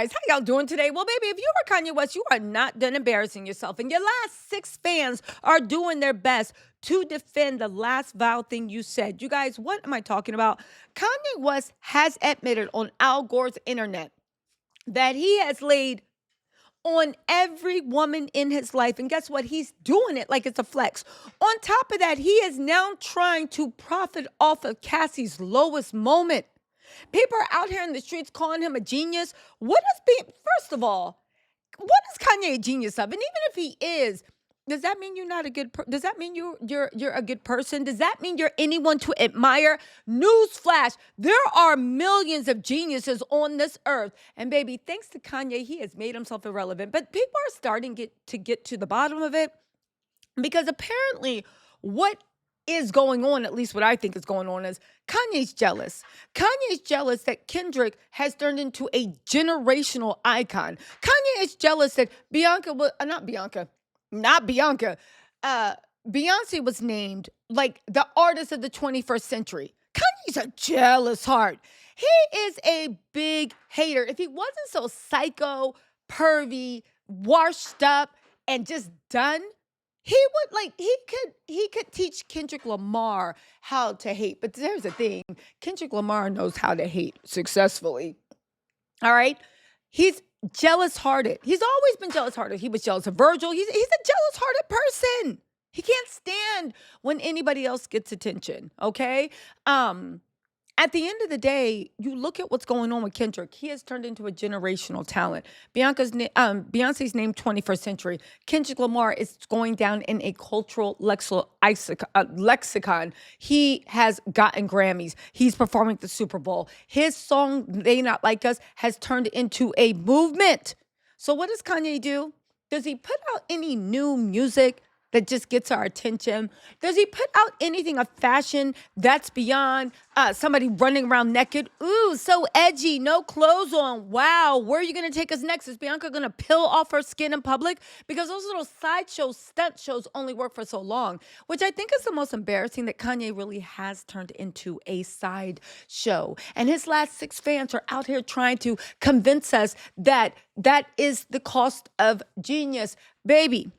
Guys, how y'all doing today? Well, baby, if you are Kanye West, you are not done embarrassing yourself. And your last six fans are doing their best to defend the last vile thing you said. You guys, what am I talking about? Kanye West has admitted on Al Gore's internet that he has laid on every woman in his life. And guess what? He's doing it like it's a flex. On top of that, he is now trying to profit off of Cassie's lowest moment. People are out here in the streets calling him a genius. What is being, first of all, what is Kanye a genius of? And even if he is, does that mean you're not a good does that mean you're a good person? Does that mean you're anyone to admire? Newsflash, there are millions of geniuses on this earth. And baby, thanks to Kanye, he has made himself irrelevant. But people are starting to get to the bottom of it because apparently what is going on, at least what I think is going on, is Kanye's jealous. Kanye's jealous that Kendrick has turned into a generational icon. Kanye is jealous that Beyonce was named like the artist of the 21st century. Kanye's a jealous heart. He is a big hater. If he wasn't so psycho, pervy, washed up, and just done, he would he could teach Kendrick Lamar how to hate. But there's the thing, Kendrick Lamar knows how to hate successfully. All right? He's jealous hearted. He's always been jealous hearted. He was jealous of Virgil. He's a jealous hearted person. He can't stand when anybody else gets attention. Okay? At the end of the day, you look at what's going on with Kendrick. He has turned into a generational talent. Beyonce's named 21st century. Kendrick Lamar is going down in a cultural lexicon. He has gotten Grammys. He's performing at the Super Bowl. His song, They Not Like Us, has turned into a movement. So what does Kanye do? Does he put out any new music that just gets our attention? Does he put out anything of fashion that's beyond somebody running around naked? Ooh, so edgy, no clothes on. Wow, where are you going to take us next? Is Bianca going to peel off her skin in public? Because those little sideshow stunt shows only work for so long, which I think is the most embarrassing, that Kanye really has turned into a side show. And his last six fans are out here trying to convince us that that is the cost of genius. Baby,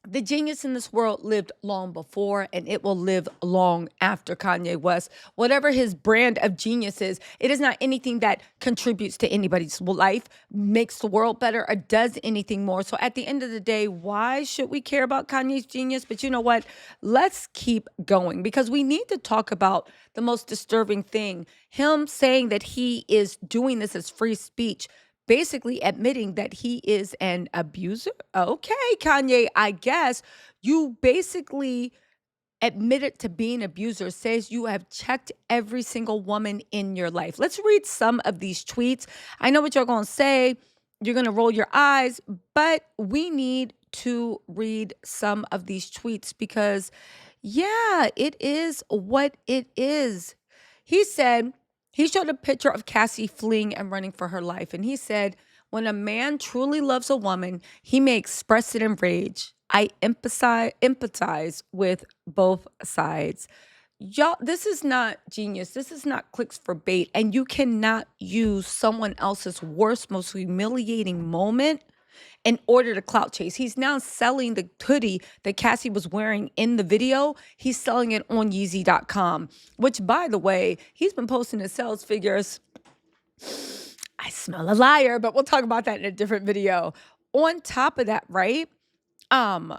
the genius in this world lived long before, and it will live long after Kanye West. Whatever his brand of genius is, it is not anything that contributes to anybody's life, makes the world better, or does anything more. So at the end of the day, why should we care about Kanye's genius? But you know what? Let's keep going, because we need to talk about the most disturbing thing. Him saying that he is doing this as free speech, basically admitting that he is an abuser. Okay, Kanye, I guess you basically admitted to being an abuser, says you have checked every single woman in your life. Let's read some of these tweets. I know what you're going to say. You're going to roll your eyes, but we need to read some of these tweets because, yeah, it is what it is. He said, he showed a picture of Cassie fleeing and running for her life. And he said, when a man truly loves a woman, he may express it in rage. I empathize with both sides. Y'all, this is not genius. This is not clicks for bait. And you cannot use someone else's worst, most humiliating moment in order to clout chase. He's now selling the hoodie that Cassie was wearing in the video. He's selling it on Yeezy.com, which, by the way, he's been posting his sales figures. I smell a liar, but we'll talk about that in a different video. On top of that, right? On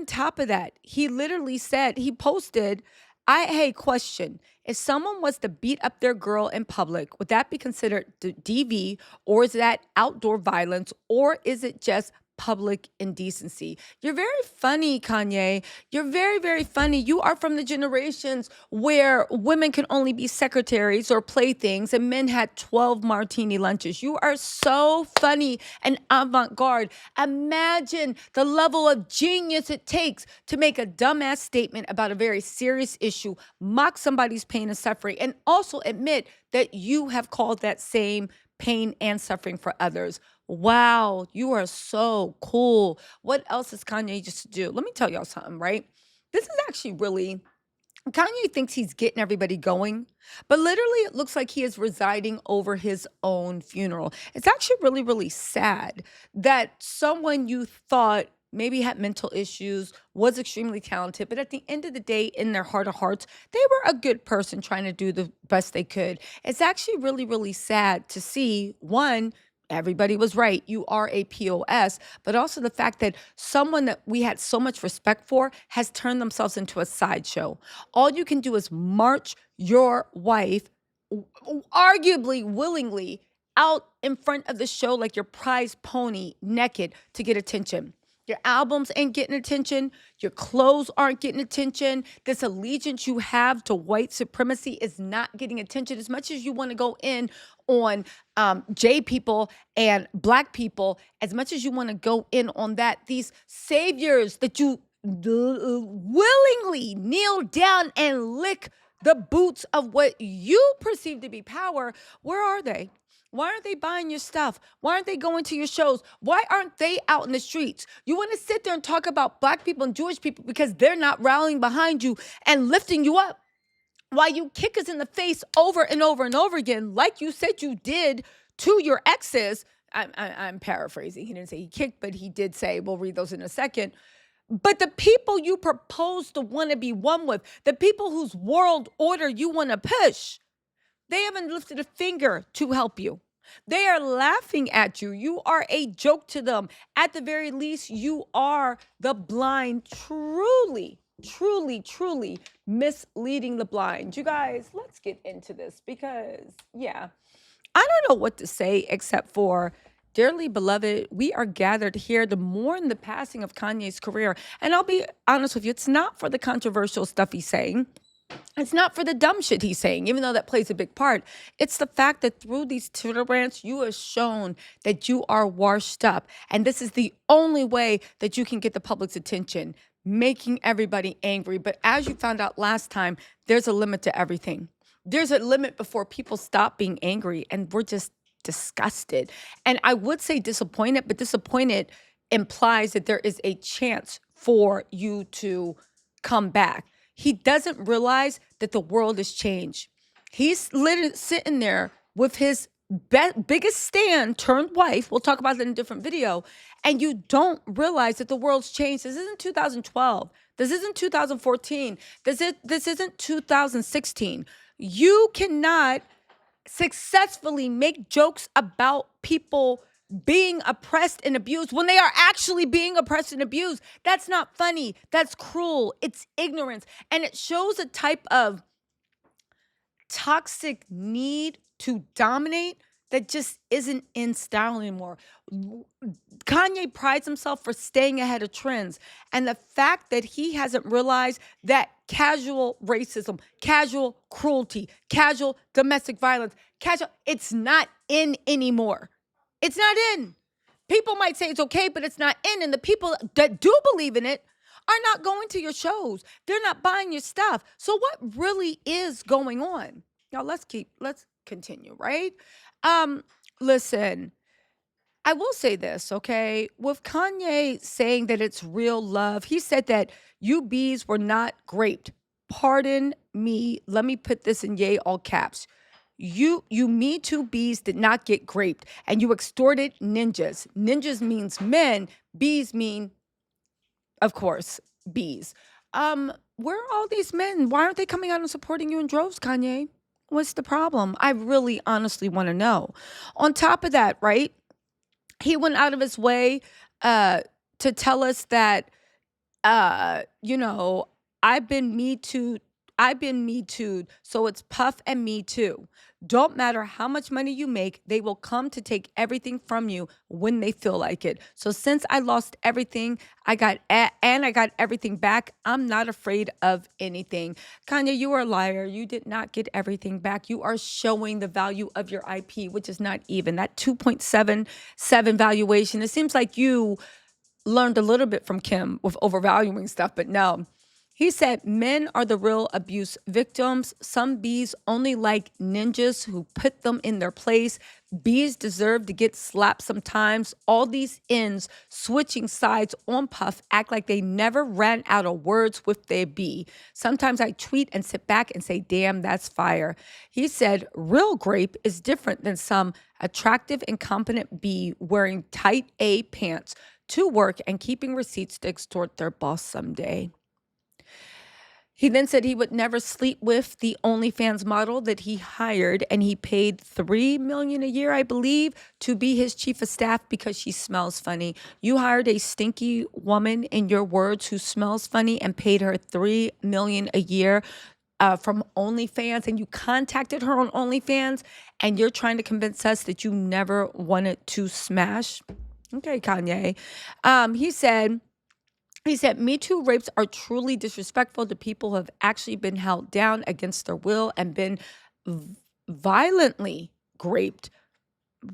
top of that, he literally said, he posted, hey, question. If someone was to beat up their girl in public, would that be considered DV, or is that outdoor violence, or is it just public indecency? You're very funny, Kanye. You're very, very funny. You are from the generations where women can only be secretaries or playthings and men had 12 martini lunches. You are so funny and avant-garde. Imagine the level of genius it takes to make a dumbass statement about a very serious issue, mock somebody's pain and suffering, and also admit that you have caused that same pain and suffering for others. Wow, you are so cool. What else is Kanye just to do? Let me tell y'all something, right? This is actually really Kanye thinks he's getting everybody going, but literally it looks like he is residing over his own funeral. It's actually really, really sad that someone you thought maybe had mental issues, was extremely talented, but at the end of the day, in their heart of hearts, they were a good person trying to do the best they could. It's actually really, really sad to see one. Everybody was right. You are a POS, but also the fact that someone that we had so much respect for has turned themselves into a sideshow. All you can do is march your wife, arguably willingly, out in front of the show like your prize pony naked to get attention. Your albums ain't getting attention. Your clothes aren't getting attention. This allegiance you have to white supremacy is not getting attention. As much as you want to go in on J people and black people, as much as you want to go in on that, these saviors that you willingly kneel down and lick the boots of what you perceive to be power, where are they? Why aren't they buying your stuff? Why aren't they going to your shows? Why aren't they out in the streets? You want to sit there and talk about black people and Jewish people because they're not rallying behind you and lifting you up, while you kick us in the face over and over and over again, like you said you did to your exes. I'm paraphrasing. He didn't say he kicked, but he did say, we'll read those in a second. But the people you propose to want to be one with, the people whose world order you want to push, they haven't lifted a finger to help you. They are laughing at you. You are a joke to them. At the very least, you are the blind, truly, truly, truly misleading the blind. You guys, let's get into this because, yeah, I don't know what to say except for, dearly beloved, we are gathered here to mourn the passing of Kanye's career. And I'll be honest with you, it's not for the controversial stuff he's saying. It's not for the dumb shit he's saying, even though that plays a big part. It's the fact that through these Twitter rants, you have shown that you are washed up. And this is the only way that you can get the public's attention, making everybody angry. But as you found out last time, there's a limit to everything. There's a limit before people stop being angry, and we're just disgusted. And I would say disappointed, but disappointed implies that there is a chance for you to come back. He doesn't realize that the world has changed. He's literally sitting there with his biggest stand turned wife. We'll talk about that in a different video. And you don't realize that the world's changed. This isn't 2012. This isn't 2014. This isn't 2016. You cannot successfully make jokes about people being oppressed and abused when they are actually being oppressed and abused. That's not funny. That's cruel. It's ignorance. And it shows a type of toxic need to dominate that just isn't in style anymore. Kanye prides himself for staying ahead of trends. And the fact that he hasn't realized that casual racism, casual cruelty, casual domestic violence, it's not in anymore. It's not in. People might say it's okay, but it's not in. And the people that do believe in it are not going to your shows. They're not buying your stuff. So what really is going on? Now let's continue, right? Listen, I will say this, okay? With Kanye saying that it's real love, he said that you bees were not graped. Pardon me. Let me put this in yay all caps. You Me Too bees did not get graped, and you extorted ninjas. Ninjas means men. Bees mean, of course, bees. Where are all these men? Why aren't they coming out and supporting you in droves, Kanye? What's the problem? I really honestly want to know. On top of that, right? He went out of his way to tell us that, you know, I've been Me Too. I've been Me Too'd, so it's Puff and Me Too. Don't matter how much money you make, they will come to take everything from you when they feel like it. So since I lost everything, I got everything back, I'm not afraid of anything. Kanye, you are a liar. You did not get everything back. You are showing the value of your IP, which is not even. That 2.77 valuation, it seems like you learned a little bit from Kim with overvaluing stuff, but no. He said men are the real abuse victims. Some bees only like ninjas who put them in their place. Bees deserve to get slapped sometimes. All these ends switching sides on Puff act like they never ran out of words with their bee. Sometimes I tweet and sit back and say, damn, that's fire. He said, real grape is different than some attractive and competent bee wearing tight A pants to work and keeping receipts to extort their boss someday. He then said he would never sleep with the OnlyFans model that he hired, and he paid $3 million a year, I believe, to be his chief of staff because she smells funny. You hired a stinky woman, in your words, who smells funny and paid her $3 million a year from OnlyFans, and you contacted her on OnlyFans, and you're trying to convince us that you never wanted to smash. Okay, Kanye. He said, Me Too rapes are truly disrespectful to people who have actually been held down against their will and been violently raped.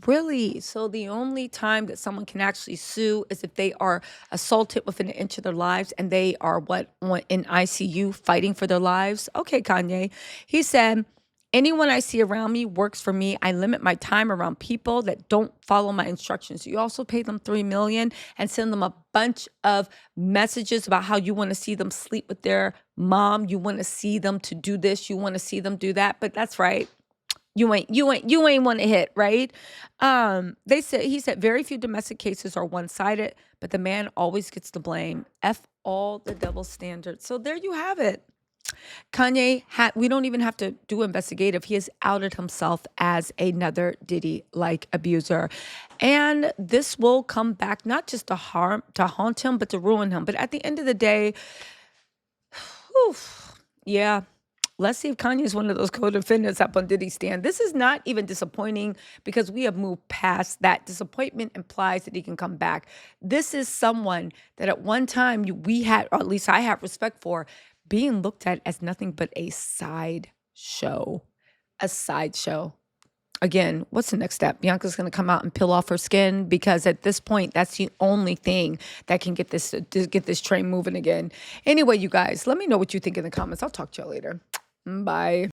Really? So the only time that someone can actually sue is if they are assaulted within an inch of their lives and they are in ICU fighting for their lives? Okay, Kanye. He said, anyone I see around me works for me. I limit my time around people that don't follow my instructions. You also pay them $3 million and send them a bunch of messages about how you want to see them sleep with their mom. You want to see them to do this. You want to see them do that. But that's right. You ain't want to hit, right? He said very few domestic cases are one-sided, but the man always gets the blame. F all the double standards. So there you have it. Kanye we don't even have to do investigative. He has outed himself as another Diddy-like abuser. And this will come back not just to haunt him, but to ruin him. But at the end of the day, yeah. Let's see if Kanye is one of those co-defendants up on Diddy's stand. This is not even disappointing because we have moved past that. Disappointment implies that he can come back. This is someone that at one time we had, or at least I have respect for, being looked at as nothing but a sideshow. A sideshow. Again, what's the next step? Bianca's going to come out and peel off her skin because at this point, that's the only thing that can get this train moving again. Anyway, you guys, let me know what you think in the comments. I'll talk to y'all later. Bye.